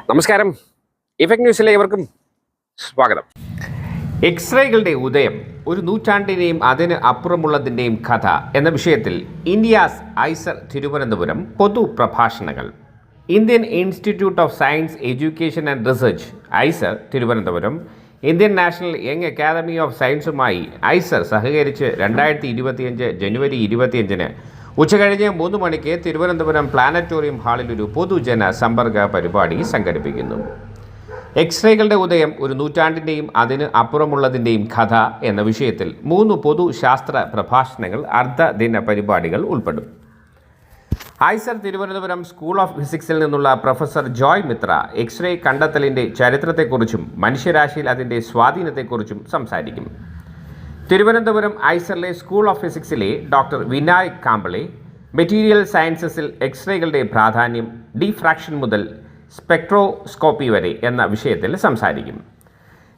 നമസ്കാരം. ഇഫക്ട് ന്യൂസിലെ ഏവർക്കും സ്വാഗതം. എക്സ്റേകളുടെ ഉദയം, ഒരു നൂറ്റാണ്ടിൻ്റെയും അതിന് അപ്പുറമുള്ളതിൻ്റെയും കഥ എന്ന വിഷയത്തിൽ ഇന്ത്യാസ് ഐസർ തിരുവനന്തപുരം പൊതുപ്രഭാഷണങ്ങൾ. Indian institute of science education and research IISER Thiruvananthapuram, Indian national young academy of സയൻസുമായി ഐസർ സഹകരിച്ച് 2025 ജനുവരി 25 ഉച്ചകഴിഞ്ഞ് 3 മണിക്ക് തിരുവനന്തപുരം പ്ലാനറ്റോറിയം ഹാളിൽ ഒരു പൊതുജന സമ്പർക്ക പരിപാടി സംഘടിപ്പിക്കുന്നു. എക്സ്റേകളുടെ ഉദയം, ഒരു നൂറ്റാണ്ടിൻ്റെയും അതിന് അപ്പുറമുള്ളതിൻ്റെയും കഥ എന്ന വിഷയത്തിൽ 3 പൊതുശാസ്ത്ര പ്രഭാഷണങ്ങൾ, അർദ്ധദിന പരിപാടികൾ ഉൾപ്പെടും. ഐസർ തിരുവനന്തപുരം സ്കൂൾ ഓഫ് ഫിസിക്സിൽ നിന്നുള്ള പ്രൊഫസർ ജോയ് മിത്ര എക്സ്റേ കണ്ടെത്തലിൻ്റെ ചരിത്രത്തെക്കുറിച്ചും മനുഷ്യരാശിയിൽ അതിൻ്റെ സ്വാധീനത്തെക്കുറിച്ചും സംസാരിക്കും. തിരുവനന്തപുരം ഐസറിലെ സ്കൂൾ ഓഫ് ഫിസിക്സിലെ ഡോക്ടർ വിനായക് കാമ്പളെ മെറ്റീരിയൽ സയൻസസിൽ എക്സ്റേകളുടെ പ്രാധാന്യം, ഡിഫ്രാക്ഷൻ മുതൽ സ്പെക്ട്രോസ്കോപ്പി വരെ എന്ന വിഷയത്തിൽ സംസാരിക്കും.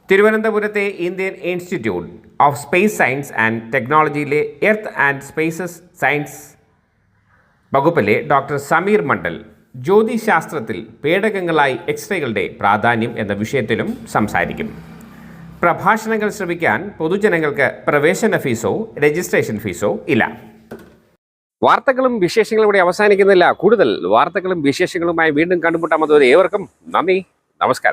തിരുവനന്തപുരത്തെ Indian institute of space science and ടെക്നോളജിയിലെ എർത്ത് ആൻഡ് സ്പേസസ് സയൻസ് വകുപ്പിലെ ഡോക്ടർ സമീർ മണ്ഡൽ ജ്യോതിശാസ്ത്രത്തിൽ പേടകങ്ങളായി എക്സ്റേകളുടെ പ്രാധാന്യം എന്ന വിഷയത്തിലും സംസാരിക്കും. പ്രഭാഷണങ്ങൾ ശ്രമിക്കാൻ പൊതുജനങ്ങൾക്ക് പ്രവേശന ഫീസോ രജിസ്ട്രേഷൻ ഫീസോ ഇല്ല. വാർത്തകളും വിശേഷങ്ങളും ഇവിടെ അവസാനിക്കുന്നില്ല. കൂടുതൽ വാർത്തകളും വിശേഷങ്ങളുമായി വീണ്ടും കണ്ടുമുട്ടാം. അതുവരെ ഏവർക്കും നന്ദി, നമസ്കാരം.